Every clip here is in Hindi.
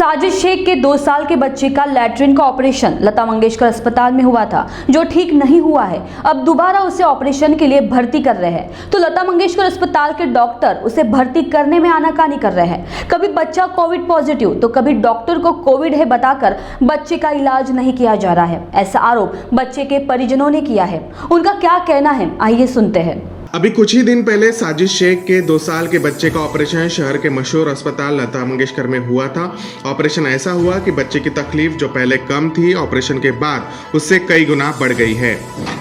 साजिद शेख के 2 साल के बच्चे का लैट्रिन का ऑपरेशन लता मंगेशकर अस्पताल में हुआ था, जो ठीक नहीं हुआ है। अब दोबारा उसे ऑपरेशन के लिए भर्ती कर रहे हैं, तो लता मंगेशकर अस्पताल के डॉक्टर उसे भर्ती करने में आनाकानी कर रहे हैं। कभी बच्चा कोविड पॉजिटिव तो कभी डॉक्टर को कोविड है बताकर बच्चे का इलाज नहीं किया जा रहा है। ऐसा आरोप बच्चे के परिजनों ने किया है। उनका क्या कहना है, आइए सुनते हैं। अभी कुछ ही दिन पहले साजिद शेख के 2 साल के बच्चे का ऑपरेशन शहर के मशहूर अस्पताल लता मंगेशकर में हुआ था। ऑपरेशन ऐसा हुआ कि बच्चे की तकलीफ जो पहले कम थी, ऑपरेशन के बाद उससे कई गुना बढ़ गई है।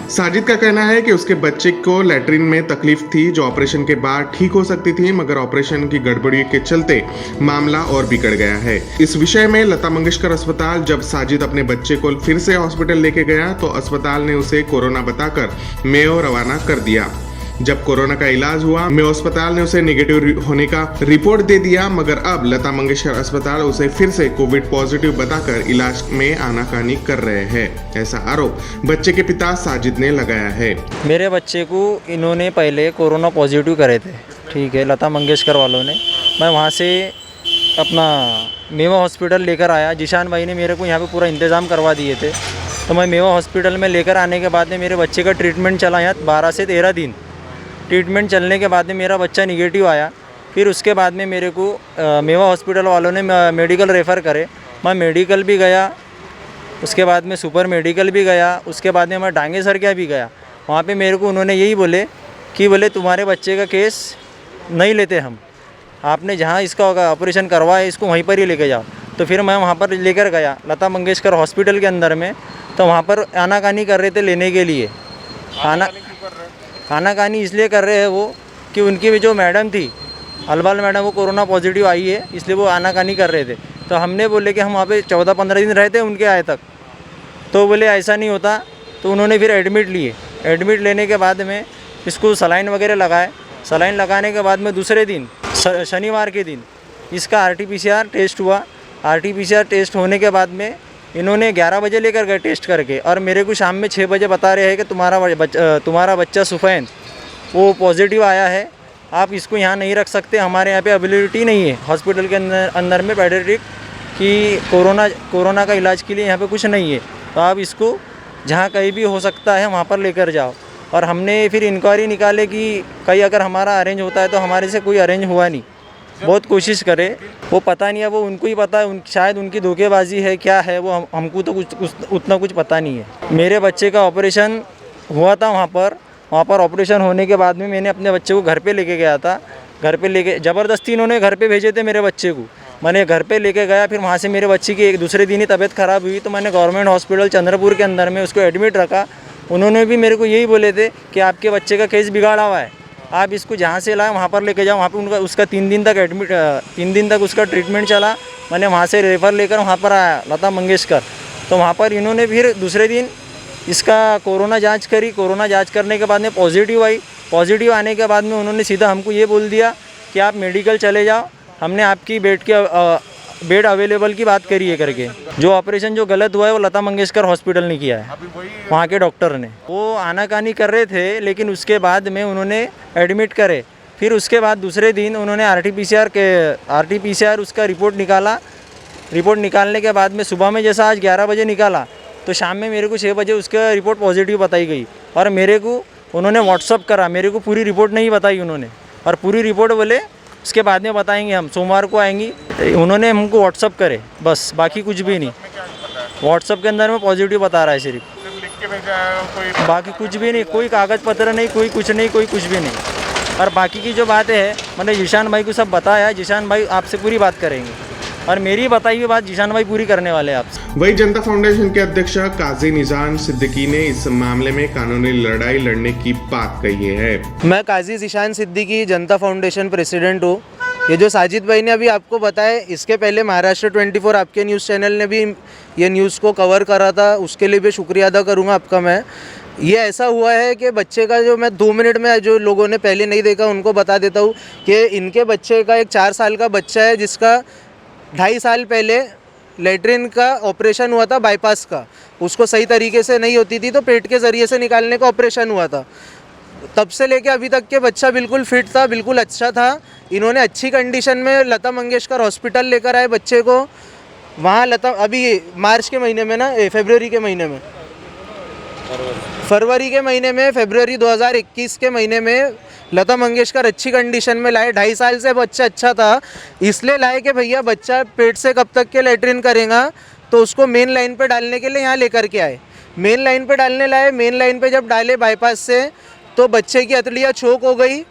साजिद का कहना है कि उसके बच्चे को लैट्रिन में तकलीफ थी, जो ऑपरेशन के बाद ठीक हो सकती थी, मगर ऑपरेशन की गड़बड़ी के चलते मामला और बिगड़ गया है। इस विषय में लता मंगेशकर अस्पताल जब साजिद अपने बच्चे को फिर से हॉस्पिटल लेके गया तो अस्पताल ने उसे कोरोना बताकर मेयो रवाना कर दिया। जब कोरोना का इलाज हुआ, मेयो अस्पताल ने उसे नेगेटिव होने का रिपोर्ट दे दिया, मगर अब लता मंगेशकर अस्पताल उसे फिर से कोविड पॉजिटिव बताकर इलाज में आनाकानी कर रहे हैं। ऐसा आरोप बच्चे के पिता साजिद ने लगाया है। मेरे बच्चे को इन्होंने पहले कोरोना पॉजिटिव करे थे, ठीक है, लता मंगेशकर वालों ने। मैं वहाँ से अपना मेवा हॉस्पिटल लेकर आया। जिशान भाई ने मेरे को यहाँ पे पूरा इंतज़ाम करवा दिए थे, तो मैं मेवा हॉस्पिटल में लेकर आने के बाद में मेरे बच्चे का ट्रीटमेंट चला यहाँ 12 से 13 दिन। ट्रीटमेंट चलने के बाद में मेरा बच्चा निगेटिव आया। फिर उसके बाद में मेरे को मेवा हॉस्पिटल वालों ने मेडिकल रेफ़र करे। मैं मेडिकल भी गया, उसके बाद में सुपर मेडिकल भी गया, उसके बाद में मैं डांगे सर क्या भी गया। वहाँ पे मेरे को उन्होंने यही बोले कि बोले तुम्हारे बच्चे का केस नहीं लेते हम, आपने जहाँ इसका ऑपरेशन करवाया इसको वहीं पर ही लेके जाओ। तो फिर मैं वहाँ पर लेकर गया लता मंगेशकर हॉस्पिटल के अंदर में, तो वहाँ पर आनाकानी कर रहे थे लेने के लिए। आनाकानी इसलिए कर रहे हैं वो कि उनकी भी जो मैडम थी अलबाल मैडम, वो कोरोना पॉजिटिव आई है, इसलिए वो आनाकानी कर रहे थे। तो हमने बोले कि हम वहाँ पे 14-15 दिन रहते उनके आए तक, तो बोले ऐसा नहीं होता। तो उन्होंने फिर एडमिट लिए। एडमिट लेने के बाद में इसको सलाइन वगैरह लगाए। सलाइन लगाने के बाद में दूसरे दिन शनिवार के दिन इसका RT-PCR टेस्ट हुआ। RT-PCR टेस्ट होने के बाद में इन्होंने 11 बजे लेकर गए टेस्ट करके, और मेरे को शाम में 6 बजे बता रहे हैं कि तुम्हारा बच्चा सुफैन वो पॉजिटिव आया है, आप इसको यहाँ नहीं रख सकते, हमारे यहाँ पे अवेलेबिलिटी नहीं है हॉस्पिटल के अंदर में पेडियाट्रिक कि कोरोना का इलाज के लिए यहाँ पे कुछ नहीं है, तो आप इसको जहाँ कहीं भी हो सकता है वहाँ पर लेकर जाओ। और हमने फिर इंक्वायरी निकाले कि कहीं अगर हमारा अरेंज होता है, तो हमारे से कोई अरेंज हुआ नहीं। बहुत कोशिश करे, वो पता नहीं है, वो उनको ही पता है, शायद उनकी धोखेबाजी है, क्या है वो हमको तो उतना कुछ पता नहीं है। मेरे बच्चे का ऑपरेशन हुआ था वहाँ पर ऑपरेशन होने के बाद में मैंने अपने बच्चे को घर पे लेके गया था। घर पे लेके ज़बरदस्ती इन्होंने घर पे भेजे थे मेरे बच्चे को। मैंने घर पे लेके गया, फिर वहाँ से मेरे बच्चे की एक दूसरे दिन ही तबीयत ख़राब हुई, तो मैंने गवर्नमेंट हॉस्पिटल चंद्रपुर के अंदर में उसको एडमिट रखा। उन्होंने भी मेरे को यही बोले थे कि आपके बच्चे का केस बिगाड़ा हुआ है, आप इसको जहाँ से लाए वहाँ पर लेके जाओ। वहाँ पे उसका 3 दिन तक उसका ट्रीटमेंट चला। मैंने वहाँ से रेफ़र लेकर वहाँ पर आया लता मंगेशकर, तो वहाँ पर इन्होंने फिर दूसरे दिन इसका कोरोना जांच करी। कोरोना जांच करने के बाद में पॉजिटिव आई। पॉजिटिव आने के बाद में उन्होंने सीधा हमको ये बोल दिया कि आप मेडिकल चले जाओ, हमने आपकी बेड अवेलेबल की बात करी है करके। जो ऑपरेशन जो गलत हुआ है वो लता मंगेशकर हॉस्पिटल ने किया है, वहाँ के डॉक्टर ने। वो आनाकानी कर रहे थे, लेकिन उसके बाद में उन्होंने एडमिट करे। फिर उसके बाद दूसरे दिन उन्होंने RT-PCR उसका रिपोर्ट निकाला। रिपोर्ट निकालने के बाद में सुबह में जैसा आज 11 बजे निकाला, तो शाम में मेरे को 6 बजे उसका रिपोर्ट पॉजिटिव बताई गई। और मेरे को उन्होंने व्हाट्सअप करा, मेरे को पूरी रिपोर्ट नहीं बताई उन्होंने, और पूरी रिपोर्ट बोले उसके बाद में बताएंगे, हम सोमवार को आएंगी। उन्होंने हमको व्हाट्सअप करे बस, बाकी कुछ भी नहीं। व्हाट्सअप के अंदर में पॉजिटिव बता रहा है सिर्फ, बाकी कुछ भी नहीं, कोई कागज़ पत्र नहीं, कोई कुछ नहीं, कोई कुछ भी नहीं। और बाकी की जो बातें है मैंने जिशान भाई को सब बताया। जिशान भाई आपसे पूरी बात करेंगे, और मेरी बताई हुई बात जिशान भाई पूरी करने वाले हैं आपसे। वही जनता फाउंडेशन के अध्यक्ष काजी निजान सिद्दीकी ने इस मामले में कानूनी लड़ाई लड़ने की बात कही है। मैं काजी निजान सिद्दीकी जनता फाउंडेशन प्रेसिडेंट हूँ। ये जो साजिद भाई ने अभी आपको बताया, इसके पहले महाराष्ट्र 24 आपके न्यूज़ चैनल ने भी ये न्यूज़ को कवर करा था, उसके लिए भी शुक्रिया अदा करूँगा आपका मैं। ये ऐसा हुआ है कि बच्चे का जो मैं 2 मिनट में जो लोगों ने पहले नहीं देखा उनको बता देता हूँ कि इनके बच्चे का एक 4 साल का बच्चा है, जिसका 2.5 साल पहले लैट्रिन का ऑपरेशन हुआ था, बाईपास का। उसको सही तरीके से नहीं होती थी, तो पेट के ज़रिए से निकालने का ऑपरेशन हुआ था। तब से लेके अभी तक के बच्चा बिल्कुल फिट था, बिल्कुल अच्छा था। इन्होंने अच्छी कंडीशन में लता मंगेशकर हॉस्पिटल लेकर आए बच्चे को। वहाँ लता अभी मार्च के महीने में ना फरवरी के महीने में फरवरी 2021 के महीने में लता मंगेशकर अच्छी कंडीशन में लाए। 2.5 साल से बच्चा अच्छा था, इसलिए लाए कि भैया बच्चा पेट से कब तक के लेटरिन करेगा, तो उसको मेन लाइन पे डालने के लिए यहाँ लेकर के आए। मेन लाइन पे डालने लाए, मेन लाइन पे जब डाले बाईपास से, तो बच्चे की अतलिया चोक हो गई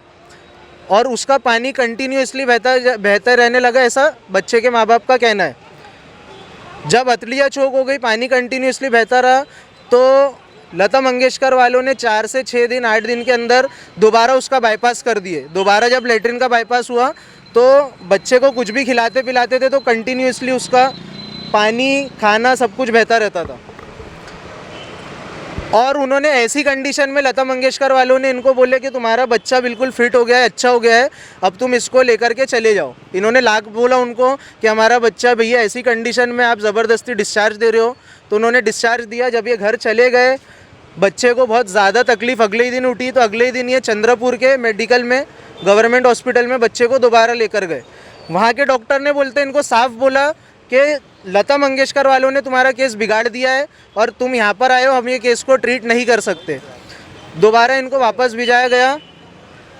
और उसका पानी कंटिन्यूसली बहता रहने लगा, ऐसा बच्चे के माँ बाप का कहना है। जब अतलिया चोक हो गई, पानी कंटिन्यूसली बहता रहा, तो लता मंगेशकर वालों ने 4 से 6 दिन 8 दिन के अंदर दोबारा उसका बाईपास कर दिए। दोबारा जब लेटरिन का बाईपास हुआ तो बच्चे को कुछ भी खिलाते पिलाते थे तो कंटिन्यूसली उसका पानी खाना सब कुछ बहता रहता था। और उन्होंने ऐसी कंडीशन में लता मंगेशकर वालों ने इनको बोले कि तुम्हारा बच्चा बिल्कुल फिट हो गया है, अच्छा हो गया है, अब तुम इसको लेकर के चले जाओ। इन्होंने लाख बोला उनको कि हमारा बच्चा भैया ऐसी कंडीशन में आप ज़बरदस्ती डिस्चार्ज दे रहे हो, तो उन्होंने डिस्चार्ज दिया। जब ये घर चले गए, बच्चे को बहुत ज़्यादा तकलीफ़ अगले ही दिन उठी, तो अगले ही दिन ये चंद्रपुर के मेडिकल में गवर्नमेंट हॉस्पिटल में बच्चे को दोबारा लेकर गए। वहाँ के डॉक्टर ने बोलते इनको साफ बोला कि लता मंगेशकर वालों ने तुम्हारा केस बिगाड़ दिया है और तुम यहाँ पर आए हो, हम ये केस को ट्रीट नहीं कर सकते। दोबारा इनको वापस भिजाया गया।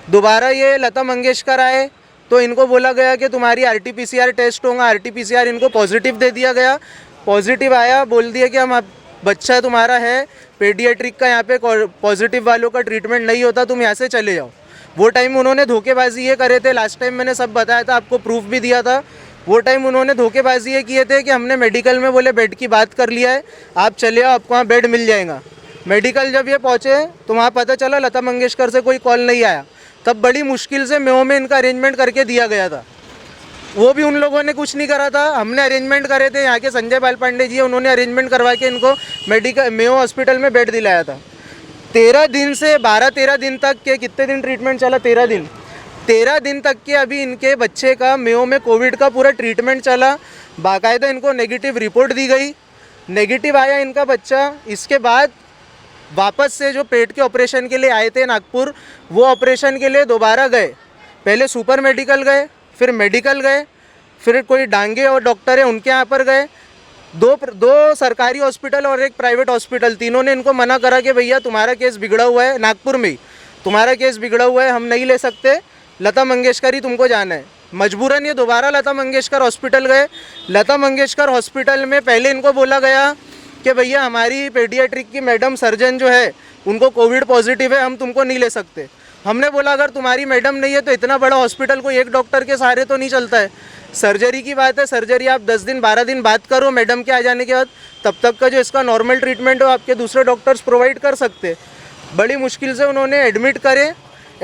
दोबारा ये लता मंगेशकर आए तो इनको बोला गया कि तुम्हारी RT-PCR टेस्ट होगा। RT-PCR इनको पॉजिटिव दे दिया गया। पॉजिटिव आया, बोल दिया कि हम बच्चा तुम्हारा है, पेडियाट्रिक का यहाँ पे पॉजिटिव वालों का ट्रीटमेंट नहीं होता, तुम यहाँ से चले जाओ। वो टाइम उन्होंने धोखेबाजी ये करे थे, लास्ट टाइम मैंने सब बताया था, आपको प्रूफ भी दिया था। वो टाइम उन्होंने धोखेबाजी ये किए थे कि हमने मेडिकल में बोले बेड की बात कर लिया है, आप चले आओ, आपको वहाँ बेड मिल जाएगा। मेडिकल जब ये पहुँचे तो वहाँ पता चला लता मंगेशकर से कोई कॉल नहीं आया। तब बड़ी मुश्किल से मेयो में इनका अरेंजमेंट करके दिया गया था। वो भी उन लोगों ने कुछ नहीं करा था, हमने अरेंजमेंट करे थे। यहाँ के संजय बाल पांडे जी, उन्होंने अरेंजमेंट करवा के इनको मेयो हॉस्पिटल में बेड दिलाया था। 13 दिन से 12-13 दिन तक के, कितने दिन ट्रीटमेंट चला? 13 दिन तक के अभी इनके बच्चे का मेयो में कोविड का पूरा ट्रीटमेंट चला। बाकायदा इनको नेगेटिव रिपोर्ट दी गई, नेगेटिव आया इनका बच्चा। इसके बाद वापस से जो पेट के ऑपरेशन के लिए आए थे नागपुर, वो ऑपरेशन के लिए दोबारा गए। पहले सुपर मेडिकल गए, फिर मेडिकल गए, फिर कोई डांगे और डॉक्टर है उनके यहाँ पर गए। दो सरकारी हॉस्पिटल और एक प्राइवेट हॉस्पिटल, तीनों ने इनको मना करा कि भैया तुम्हारा केस बिगड़ा हुआ है, नागपुर में ही तुम्हारा केस बिगड़ा हुआ है, हम नहीं ले सकते, लता मंगेशकर ही तुमको जाना है। मजबूरन ये दोबारा लता मंगेशकर हॉस्पिटल गए। लता मंगेशकर हॉस्पिटल में पहले इनको बोला गया कि भैया हमारी पेडियाट्रिक की मैडम सर्जन जो है उनको कोविड पॉजिटिव है, हम तुमको नहीं ले सकते। हमने बोला अगर तुम्हारी मैडम नहीं है तो इतना बड़ा हॉस्पिटल कोई एक डॉक्टर के सहारे तो नहीं चलता है। सर्जरी की बात है, सर्जरी आप 10 दिन 12 दिन बात करो मैडम के आ जाने के बाद, तब तक का जो इसका नॉर्मल ट्रीटमेंट हो आपके दूसरे डॉक्टर्स प्रोवाइड कर सकते। बड़ी मुश्किल से उन्होंने एडमिट करे।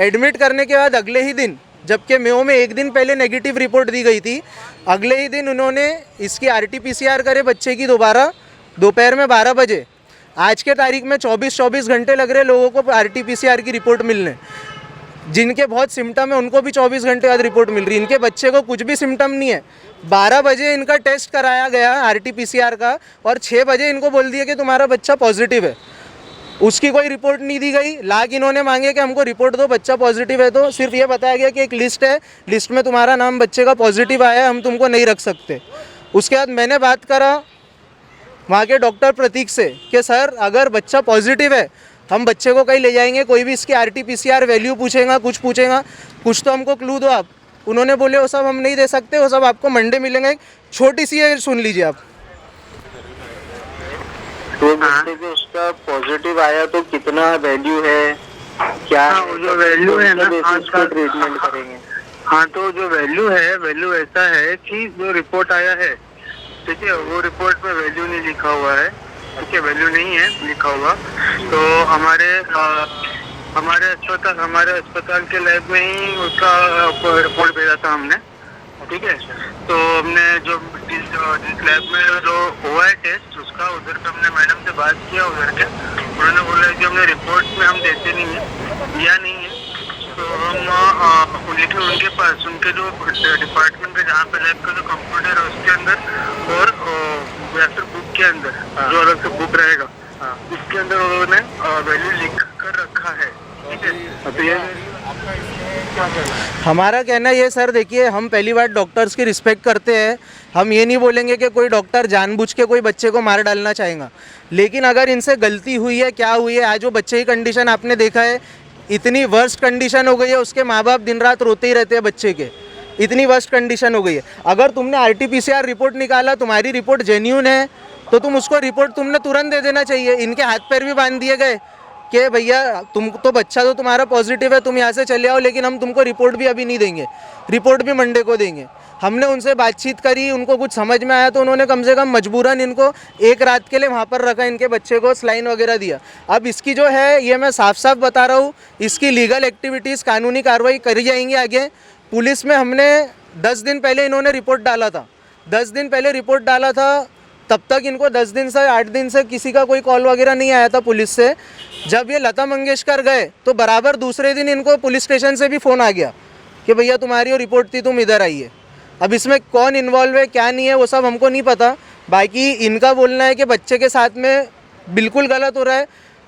एडमिट करने के बाद अगले ही दिन, जबकि मेयो में एक दिन पहले नेगेटिव रिपोर्ट दी गई थी, अगले ही दिन उन्होंने इसकी RT-PCR करे बच्चे की दोबारा दोपहर में 12 बजे। आज के तारीख में 24 घंटे लग रहे लोगों को RT-PCR की रिपोर्ट मिलने। जिनके बहुत सिम्टम है उनको भी 24 घंटे बाद रिपोर्ट मिल रही। इनके बच्चे को कुछ भी सिम्टम नहीं है। 12 बजे इनका टेस्ट कराया गया RT-PCR का और 6 बजे इनको बोल दिया कि तुम्हारा बच्चा पॉजिटिव है। उसकी कोई रिपोर्ट नहीं दी गई। लाख इन्होंने मांगे कि हमको रिपोर्ट दो, बच्चा पॉजिटिव है, तो सिर्फ ये बताया गया कि एक लिस्ट है, लिस्ट में तुम्हारा नाम बच्चे का पॉजिटिव आया है, हम तुमको नहीं रख सकते। उसके बाद मैंने बात करा वहाँ के डॉक्टर प्रतीक से कि सर अगर बच्चा पॉजिटिव है हम बच्चे को कहीं ले जाएंगे, कोई भी इसकी RT-PCR वैल्यू पूछेगा, कुछ पूछेगा, कुछ तो हमको क्लू दो आप। उन्होंने बोले वो सब हम नहीं दे सकते, वो सब आपको मंडे मिलेंगे। छोटी सी है, सुन लीजिए आप। तो बच्चे को उसका पॉजिटिव आया तो कितना वैल्यू है, क्या वो जो वैल्यू है ना उसका ट्रीटमेंट करेंगे? हाँ, तो जो वैल्यू है, वैल्यू ऐसा है कि जो रिपोर्ट आया है, ठीक है, वो रिपोर्ट में वैल्यू नहीं लिखा हुआ है, ठीक है, वैल्यू नहीं है लिखा हुआ। तो हमारे अस्पताल के लैब में ही उसका रिपोर्ट भेजा था हमने, ठीक है। तो हमने जो जिस लैब में जो हुआ है टेस्ट उसका, उधर पे हमने मैडम से बात किया उधर के, उन्होंने बोला कि हमने रिपोर्ट में हम देते नहीं है, दिया नहीं है, तो हम लिखे उनके पास, उनके जो डिपार्टमेंट के जहाँ पे लैब का जो कंप्यूटर है उसके अंदर और या फिर बुक के अंदर जो अलग से बुक रहेगा उसके अंदर उन्होंने वैल्यू लिख कर रखा है। ठीक है, तो ये हमारा कहना ये सर, देखिए हम पहली बार डॉक्टर्स की रिस्पेक्ट करते हैं। हम ये नहीं बोलेंगे कि कोई डॉक्टर जानबूझ के कोई बच्चे को मार डालना चाहेगा, लेकिन अगर इनसे गलती हुई है, क्या हुई है, आज वो बच्चे की कंडीशन आपने देखा है, इतनी वर्स्ट कंडीशन हो गई है, उसके माँ बाप दिन रात रोते ही रहते हैं बच्चे के, इतनी वर्स्ट कंडीशन हो गई है। अगर तुमने RT-PCR रिपोर्ट निकाला, तुम्हारी रिपोर्ट जेन्यून है, तो तुम उसको रिपोर्ट तुमने तुरंत दे देना चाहिए। इनके हाथ पैर भी बांध दिए गए कि भैया तुम तो बच्चा तो तुम्हारा पॉजिटिव है, तुम यहाँ से चले आओ, लेकिन हम तुमको रिपोर्ट भी अभी नहीं देंगे, रिपोर्ट भी मंडे को देंगे। हमने उनसे बातचीत करी, उनको कुछ समझ में आया तो उन्होंने कम से कम मजबूरन इनको एक रात के लिए वहाँ पर रखा, इनके बच्चे को स्लाइन वगैरह दिया। अब इसकी जो है, ये मैं साफ साफ बता रहा हूँ, इसकी लीगल एक्टिविटीज़, कानूनी कार्रवाई करी जाएंगी आगे। पुलिस में हमने 10 दिन पहले इन्होंने रिपोर्ट डाला था, 10 दिन पहले रिपोर्ट डाला था, तब तक इनको 10 दिन से 8 दिन से किसी का कोई कॉल वगैरह नहीं आया था पुलिस से। जब ये लता मंगेशकर गए तो बराबर दूसरे दिन इनको पुलिस स्टेशन से भी फ़ोन आ गया कि भैया तुम्हारी वो रिपोर्ट थी, तुम इधर आइए। अब इसमें कौन इन्वॉल्व है क्या नहीं है वो सब हमको नहीं पता। बाकी इनका बोलना है कि बच्चे के साथ में बिल्कुल गलत हो रहा है।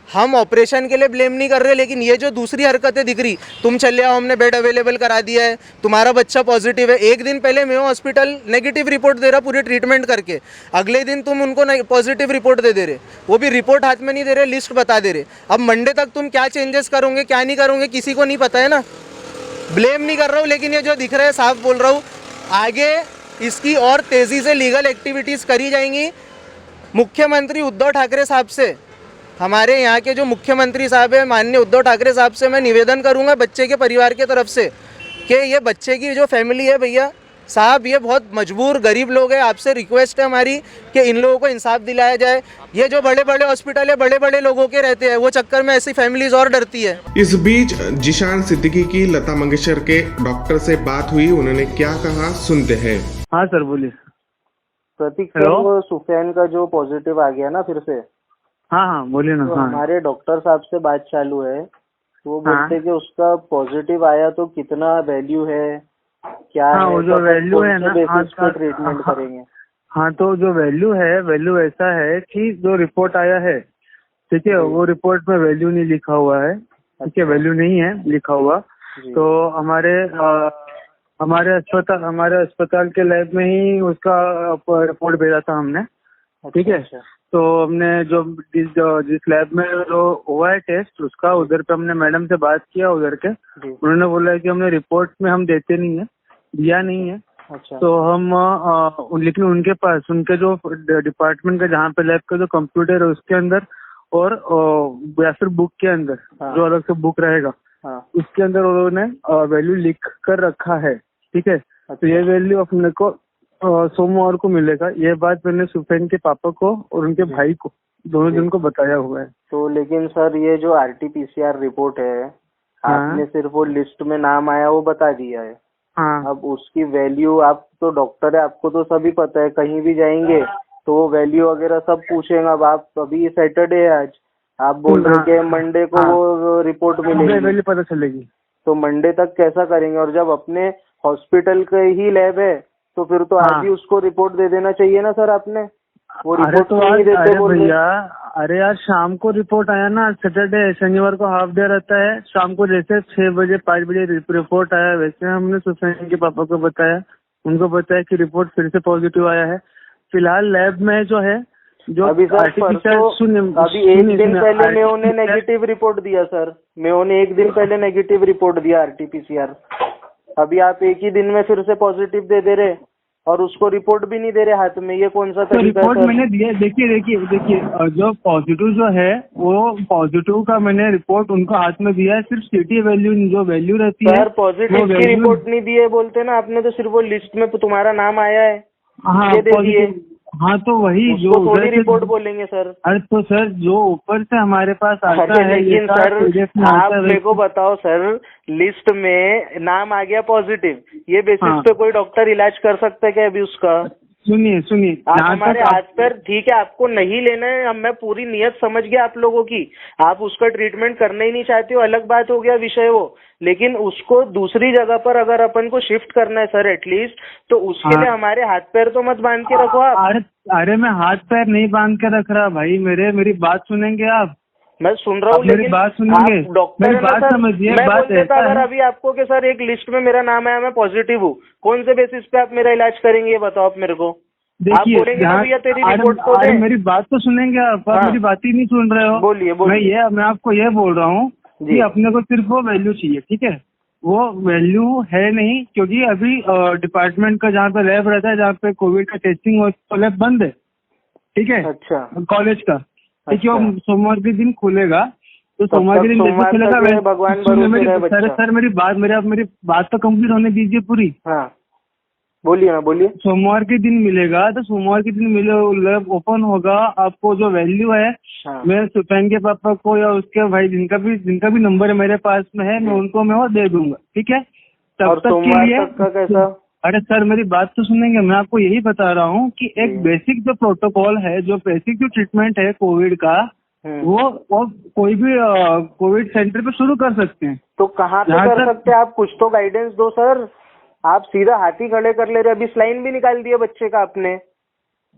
हम ऑपरेशन के लिए ब्लेम नहीं कर रहे, लेकिन ये जो दूसरी हरकतें दिख रही, तुम चले आओ, हमने बेड अवेलेबल करा दिया है, तुम्हारा बच्चा पॉजिटिव है, एक दिन पहले मेयो हॉस्पिटल नेगेटिव रिपोर्ट दे रहा पूरी ट्रीटमेंट करके, अगले दिन तुम उनको पॉजिटिव रिपोर्ट दे रहे, वो भी रिपोर्ट हाथ में नहीं दे रहे, लिस्ट बता दे रहे। अब मंडे तक तुम क्या चेंजेस करोगे क्या नहीं करोगे किसी को नहीं पता है ना। ब्लेम नहीं कर रहा हूँ, लेकिन ये जो दिख रहा है साफ बोल रहा हूँ, आगे इसकी और तेज़ी से लीगल एक्टिविटीज़ करी जाएंगी। मुख्यमंत्री उद्धव ठाकरे साहब से, हमारे यहाँ के जो मुख्यमंत्री साहब है माननीय उद्धव ठाकरे साहब से मैं निवेदन करूँगा बच्चे के परिवार के तरफ से कि ये बच्चे की जो फैमिली है, भैया साहब ये बहुत मजबूर गरीब लोग हैं, आपसे रिक्वेस्ट है हमारी कि इन लोगों को इंसाफ दिलाया जाए। ये जो बड़े बड़े हॉस्पिटल है बड़े बड़े लोगों के रहते हैं, वो चक्कर में ऐसी फैमिलीज और डरती है। इस बीच जिशान सिद्दीकी की लता मंगेशकर के डॉक्टर से बात हुई, उन्होंने क्या कहा सुनते हैं। हाँ सर बोलिए। प्रतीक सर, हेलो? वो सुफियान का जो पॉजिटिव आ गया ना फिर से, हाँ हाँ बोलिए ना। तो हाँ हमारे डॉक्टर साहब से बात चालू है, वो हाँ। बोलते कि उसका पॉजिटिव आया तो कितना वैल्यू है, क्या हाँ, है, वो जो तो वैल्यू कौन है से ना, बेसिस हाँ, पे ट्रीटमेंट हाँ, करेंगे। हाँ तो जो वैल्यू है, वैल्यू ऐसा है कि जो रिपोर्ट आया है, ठीक है, वो रिपोर्ट में वैल्यू नहीं लिखा हुआ है, ठीक है, वैल्यू नहीं है लिखा हुआ। जी। तो हमारे अस्पताल के लैब में ही उसका रिपोर्ट भेजा था हमने, ठीक है। अच्छा। तो हमने जिस लैब में जो हुआ है टेस्ट उसका, उधर पे हमने मैडम से बात किया उधर के, जी। उन्होंने बोला है कि हमने रिपोर्ट में हम देते नहीं है, दिया नहीं है। अच्छा। तो हम लेकिन उनके पास उनके जो डिपार्टमेंट का जहाँ पे लैब का जो कंप्यूटर है उसके अंदर और या फिर बुक के अंदर, हाँ। जो अलग से बुक रहेगा, हाँ। उसके अंदर उन्होंने वैल्यू लिख कर रखा है, ठीक है। तो ये वैल्यू अपने को सोमवार को मिलेगा। ये बात मैंने सुफैन के पापा को और उनके भाई को, दोनों जन को बताया हुआ है। तो लेकिन सर ये जो RT-PCR रिपोर्ट है, हाँ। आपने सिर्फ वो लिस्ट में नाम आया वो बता दिया है। हाँ अब उसकी वैल्यू, आप तो डॉक्टर है, आपको तो सभी पता है, कहीं भी जाएंगे तो वो वैल्यू वगैरह सब पूछेंगे। अब आप अभी सैटरडे है आज, आप बोल रहे कि मंडे को वो रिपोर्ट मिलेगी, वैल्यू पता चलेगी, तो मंडे तक कैसा करेंगे। और जब अपने हॉस्पिटल का ही लैब है तो फिर तो आज ही उसको रिपोर्ट दे देना चाहिए ना सर आपने। वो अरे रिपोर्ट तो नहीं देते अरे बोल रहे। भैया, अरे यार शाम को रिपोर्ट आया ना, सैटरडे शनिवार को हाफ डे रहता है, शाम को जैसे 6 बजे 5 बजे रिपोर्ट आया, वैसे हमने सुफैन के पापा को बताया, उनको बताया कि रिपोर्ट फिर से पॉजिटिव आया है। फिलहाल लैब में जो है जो अभी सर अभी एक दिन पहले मेयो ने नेगेटिव रिपोर्ट दिया सर, मेयो ने एक दिन पहले नेगेटिव रिपोर्ट दिया RT-PCR। अभी आप एक ही दिन में फिर से पॉजिटिव दे रहे और उसको रिपोर्ट भी नहीं दे रहे हाथ में, ये कौन सा तरीका है? रिपोर्ट मैंने दिया, देखिए जो पॉजिटिव जो है वो पॉजिटिव का मैंने रिपोर्ट उनको हाथ में दिया है, सिर्फ CT वैल्यू जो वैल्यू रहती है सर पॉजिटिव की रिपोर्ट नहीं दी है बोलते ना आपने, तो सिर्फ वो लिस्ट में तुम्हारा नाम आया है, हाँ ये दे दिए। हाँ तो वही जो थोड़ी रिपोर्ट बोलेंगे सर। अरे तो सर जो ऊपर से हमारे पास आता है, लेकिन सर आप मेरे को बताओ सर, लिस्ट में नाम आ गया पॉजिटिव, ये बेसिस पे कोई डॉक्टर इलाज कर सकता है क्या अभी उसका? सुनिए आप हमारे हाथ पर, ठीक है आपको नहीं लेना है, मैं पूरी नियत समझ गया आप लोगों की, आप उसका ट्रीटमेंट करना ही नहीं चाहते हो, अलग बात हो गया विषय वो, लेकिन उसको दूसरी जगह पर अगर अपन को शिफ्ट करना है सर एटलीस्ट, तो उसके लिए हमारे हाथ पैर तो मत बांध के रखो आप। अरे मैं हाथ पैर नहीं बांध के रख रहा भाई, मेरी बात सुनेंगे आप। मैं सुन रहा हूँ, आप मेरी लेकिन बात सुनेंगे? आप डॉक्टर मेरी है ना बात सर। समझिए, मैं बात बोल देता ऐसा अगर है। अभी आपको कि सर एक लिस्ट में मेरा नाम आया, मैं पॉजिटिव हूँ, कौन से बेसिस पे आप मेरा इलाज करेंगे ये बताओ आप मेरे को। आप देखिए बोलेंगे ना भैया तेरी रिपोर्ट तो अरे दे। मेरी बात तो सुनेंगे आप हाँ। मेरी बात ही नहीं सुन रहे हो। बोलिए, बोलिए। मैं आपको ये बोल रहा हूँ जी। कि अपने को सिर्फ वो वैल्यू चाहिए, ठीक है। वो वैल्यू है नहीं, क्योंकि अभी डिपार्टमेंट का जहाँ पे लैब रहता है, जहाँ पे कोविड का टेस्टिंग हो, तो लैब बंद है, ठीक है। अच्छा। कॉलेज का, ठीक है। अच्छा। वो सोमवार के दिन खुलेगा, तो तब सोमवार के तक दिन जैसे सोमवार खुलेगा तक है, भगवान भरोसे रहे बच्चा। सर मेरी बात तो कंप्लीट होने दीजिए पूरी। हाँ बोलिए ना, बोलिए। सोमवार के दिन मिलेगा, तो सोमवार के दिन लैब ओपन होगा। आपको जो वैल्यू है, हाँ। मैं सुफैन के पापा को या उसके भाई जिनका भी नंबर है मेरे पास में है, मैं उनको मैं वो दे दूंगा, ठीक है। तब और तक के सोमवार लिए तक का कैसा? अरे सर मेरी बात तो सुनेंगे, मैं आपको यही बता रहा हूँ कि एक बेसिक जो प्रोटोकॉल है, जो बेसिक जो ट्रीटमेंट है कोविड का, वो कोई भी कोविड सेंटर पे शुरू कर सकते हैं। तो कहाँ पे कर सकते हैं आप? कुछ तो गाइडेंस दो सर। आप सीधा हाथी खड़े कर ले रहे। अभी सलाइन भी निकाल दिया बच्चे का आपने।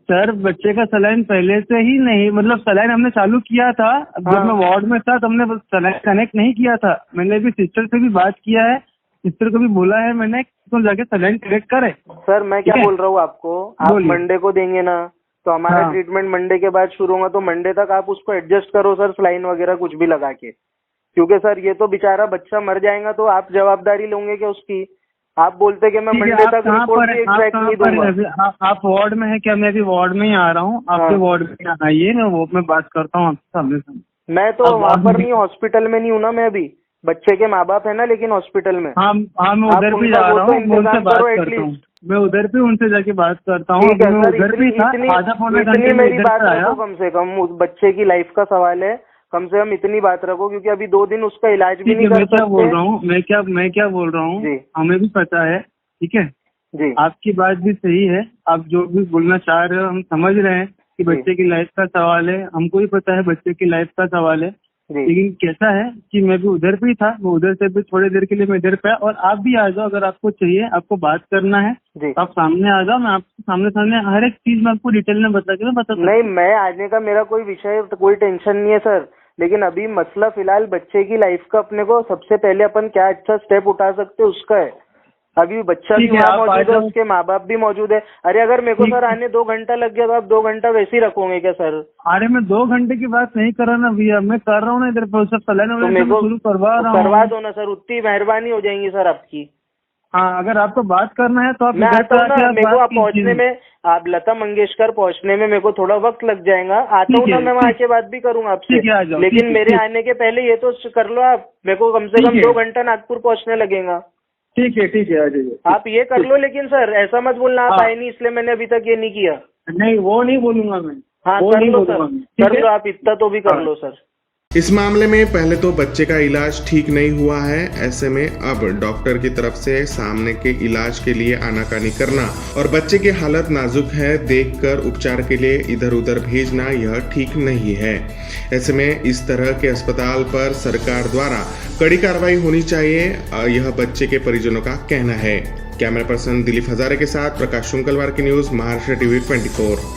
सर बच्चे का सलाइन पहले से ही नहीं, मतलब सलाइन हमने चालू किया था जब मैं वार्ड में था, तो हमने सलाइन कनेक्ट नहीं किया था। मैंने भी सिस्टर से भी बात किया है, सिस्टर को भी बोला है मैंने, तो जाके सलाइन कनेक्ट करे। सर मैं क्या बोल रहा हूँ आपको, आप मंडे को देंगे ना, तो हमारा हाँ। ट्रीटमेंट मंडे के बाद शुरू होगा, तो मंडे तक आप उसको एडजस्ट करो सर, सलाइन वगैरह कुछ भी लगा के। क्योंकि सर ये तो बेचारा बच्चा मर जाएगा, तो आप जवाबदारी लोगे क्या उसकी? आप बोलते कि मैं मंडे तक रिपोर्ट भी एग्जैक्ट नहीं दूंगा। आप वार्ड में है क्या? मैं अभी वार्ड में ही आ रहा हूँ, आपके वार्ड में आइए, मैं बात करता हूँ आपसे सामने सामने। मैं तो वहाँ पर नहीं, हॉस्पिटल में नहीं हूँ ना मैं अभी। बच्चे के माँ बाप है ना, लेकिन हॉस्पिटल में। हाँ मैं उधर भी जा रहा हूँ, मैं उनसे बात करता हूँ। मैं उधर भी उनसे जाके बात करता हूँ। ठीक है सर, उधर भी था, आधा पौने घंटे में मेरी इधर बात से आया। रखो, कम से कम उस बच्चे की लाइफ का सवाल है, कम से कम इतनी बात रखो, क्योंकि अभी 2 दिन उसका इलाज भी नहीं कर सकते। मैं क्या बोल रहा हूँ, हमें भी पता है, ठीक है जी। आपकी बात भी सही है, आप जो भी बोलना चाह रहे हो हम समझ रहे हैं कि बच्चे की लाइफ का सवाल है, हमको भी पता है बच्चे की लाइफ का सवाल है। लेकिन कैसा है कि मैं भी उधर पे ही था, मैं उधर से भी थोड़ी देर के लिए मैं इधर पे आया, और आप भी आ जाओ अगर आपको चाहिए, आपको बात करना है तो आप सामने आ जाओ, मैं आपको सामने हर एक चीज मैं आपको डिटेल में बता नहीं, मैं आने का मेरा कोई विषय, कोई टेंशन नहीं है सर, लेकिन अभी मसला फिलहाल बच्चे की लाइफ का, अपने को सबसे पहले अपन क्या अच्छा स्टेप उठा सकते हैं उसका है। अभी बच्चा भी वहाँ मौजूद है, उसके माँ बाप भी मौजूद है। अरे अगर मेरे को सर आने 2 घंटा लग गया, तो आप 2 घंटा वैसे ही रखोगे क्या सर? अरे मैं 2 घंटे की बात नहीं कर रहा ना भैया, मैं कर रहा हूँ ना इधर पर शुरू करवा रहा हूँ। करवा दो ना सर, उतनी मेहरबानी हो जाएंगी सर आपकी। हाँ अगर आपको बात करना है तो आप मैं आता हूँ ना, मेरे को आप पहुँचने में, आप लता मंगेशकर पहुँचने में मेरे को थोड़ा वक्त लग जाएगा। आता हूँ ना, मैं वहाँ आके बात भी करूँगा आपसे, लेकिन मेरे आने के पहले ये तो कर लो आप। मेरे को कम से कम 2 घंटा नागपुर पहुँचने लगेगा। ठीक है आ जाइए, आप ये कर लो, लेकिन सर ऐसा मत बोलना आप आए नहीं इसलिए मैंने अभी तक ये नहीं किया। नहीं वो नहीं बोलूंगा मैं। हाँ कर लो सर, कर लो आप, इतना तो भी कर लो सर। इस मामले में पहले तो बच्चे का इलाज ठीक नहीं हुआ है, ऐसे में अब डॉक्टर की तरफ से सामने के इलाज के लिए आनाकानी करना और बच्चे की हालत नाजुक है देखकर उपचार के लिए इधर उधर भेजना यह ठीक नहीं है। ऐसे में इस तरह के अस्पताल पर सरकार द्वारा कड़ी कार्रवाई होनी चाहिए, यह बच्चे के परिजनों का कहना है। कैमरा पर्सन दिलीप हजारे के साथ प्रकाश शुंकलवार की न्यूज, महाराष्ट्र टीवी 24।